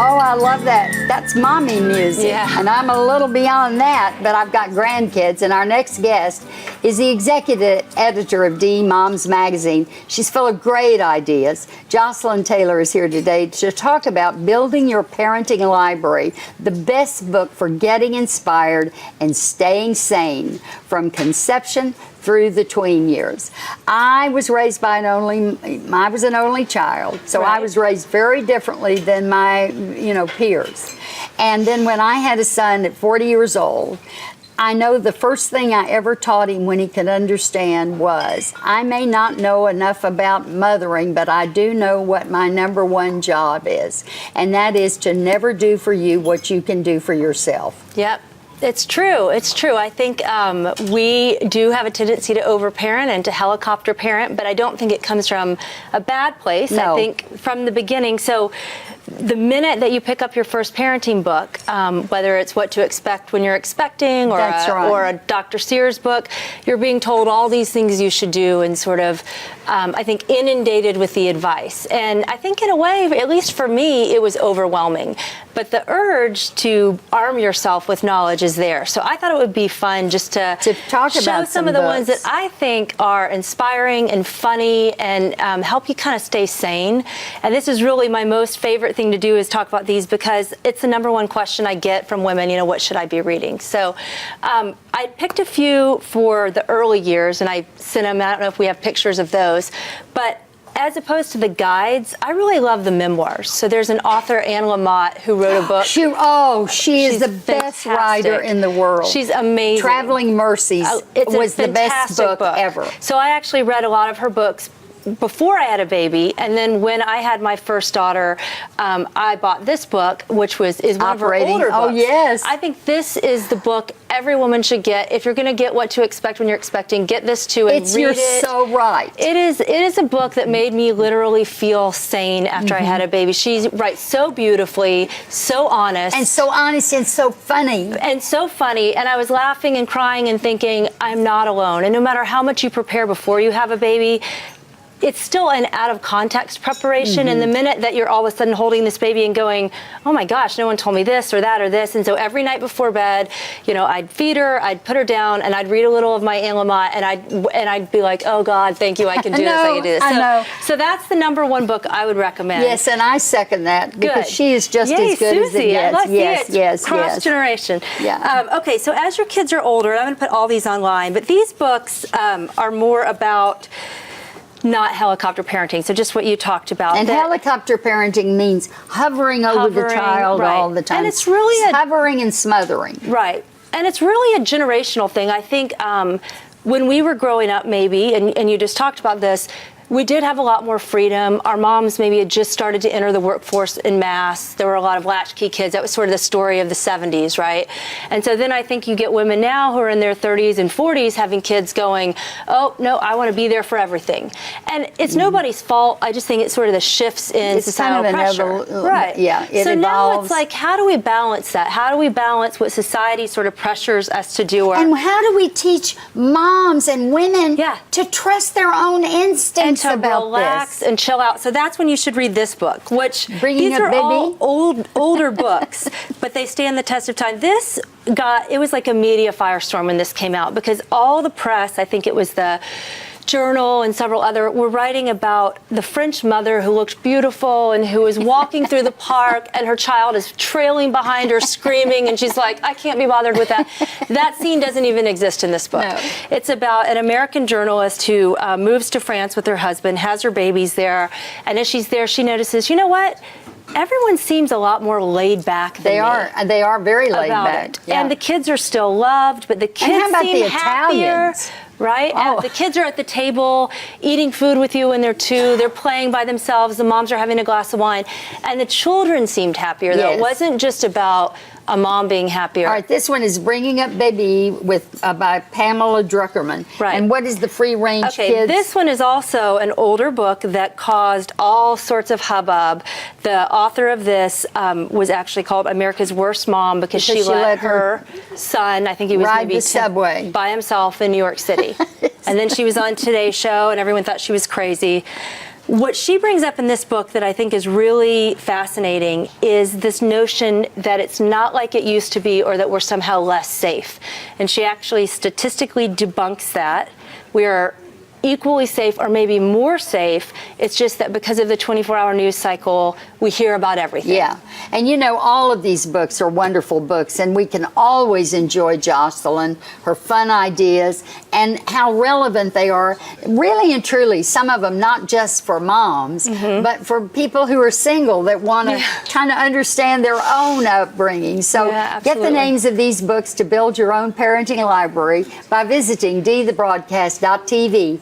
Oh, I love that. That's mommy music. Yeah. And I'm a little beyond that, but I've got grandkids. And our next guest is the executive editor of D Moms Magazine. She's full of great ideas. Jocelyn Taylor is here today to talk about building your parenting library, the best book for getting inspired and staying sane from conception through the tween years. I was raised by I was an only child, so Right. I was raised very differently than my, peers. And then when I had a son at 40 years old, I know the first thing I ever taught him when he could understand was, I may not know enough about mothering, but I do know what my number one job is. And that is to never do for you what you can do for yourself. Yep. It's true. It's true. I think we do have a tendency to overparent and to helicopter parent, but I don't think it comes from a bad place. No. I think from the beginning. So the minute that you pick up your first parenting book, whether it's What to Expect When You're Expecting or a Dr. Sears book, you're being told all these things you should do and sort of, I think, inundated with the advice. And I think in a way, at least for me, it was overwhelming. But the urge to arm yourself with knowledge is there. So I thought it would be fun just to talk show about some of the ones that I think are inspiring and funny and help you kind of stay sane. And this is really my most favorite thing to do, is talk about these, because it's the number one question I get from women, what should I be reading? So I picked a few for the early years and I sent them. I don't know if we have pictures of those, but as opposed to the guides, I really love the memoirs. So there's an author, Anne Lamott, who wrote a book. She is the best writer in the world. She's amazing. Traveling Mercies was the best book ever. So I actually read a lot of her books before I had a baby, and then when I had my first daughter, I bought this book, which is one of her older books. Oh, yes. I think this is the book every woman should get. If you're going to get What to Expect When You're Expecting, get this too and read it. You're so right. It is a book that made me literally feel sane after I had a baby. She writes so beautifully, so honest. And so honest and so funny. And I was laughing and crying and thinking, I'm not alone. And no matter how much you prepare before you have a baby, it's still an out of context preparation. And the minute that you're all of a sudden holding this baby and going, oh my gosh, no one told me this or that or this. And so every night before bed, I'd feed her, I'd put her down, and I'd read a little of my Anne Lamott, and I'd be like, oh God, thank you, I can do this, I can do this. I know. So that's the number one book I would recommend. Yes, and I second that, because she is just as good as it gets. Yes. Cross generation. Yeah. Okay, so as your kids are older, I'm going to put all these online, but these books are more about not helicopter parenting, so just what you talked about. And helicopter parenting means hovering over the child all the time. And it's really hovering and smothering. Right. And it's really a generational thing. I think when we were growing up, maybe, and you just talked about this, we did have a lot more freedom. Our moms maybe had just started to enter the workforce en masse. There were a lot of latchkey kids. That was sort of the story of the 70s, right? And so then I think you get women now who are in their 30s and 40s having kids going, oh, no, I want to be there for everything. And it's nobody's fault. I just think it's sort of the shifts in societal pressure. Right. Yeah, it so evolves. Now it's like, how do we balance that? How do we balance what society sort of pressures us to do? And how do we teach moms and women to trust their own instincts to relax and chill out? So that's when you should read this book, which these are all older books, but they stand the test of time. It was like a media firestorm when this came out, because all the press, I think it was the Journal and several other, were writing about the French mother who looked beautiful and who was walking through the park and her child is trailing behind her screaming, and she's like, I can't be bothered with that. That scene doesn't even exist in this book. No. It's about an American journalist who moves to France with her husband, has her babies there, and as she's there, she notices, you know what? Everyone seems a lot more laid back than they are. They are very laid back. Yeah. And the kids are still loved, but the kids seem happier. Right? Oh. The kids are at the table eating food with you when they're 2. They're playing by themselves. The moms are having a glass of wine. And the children seemed happier, though. It wasn't just about a mom being happier. All right, this one is Bringing Up Baby by Pamela Druckerman. Right. And what is the Free Range Kids? Okay, this one is also an older book that caused all sorts of hubbub. The author of this was actually called America's Worst Mom because she let her son, I think he was ride maybe the subway by himself in New York City. And then she was on Today's Show and everyone thought she was crazy. What she brings up in this book that I think is really fascinating is this notion that it's not like it used to be or that we're somehow less safe. And she actually statistically debunks that. We are equally safe or maybe more safe. It's just that because of the 24-hour news cycle, we hear about everything. Yeah. And you know, all of these books are wonderful books, and we can always enjoy Jocelyn, her fun ideas, and how relevant they are. Really and truly, some of them not just for moms, but for people who are single that want to kind of understand their own upbringing. So get the names of these books to build your own parenting library by visiting dthebroadcast.tv.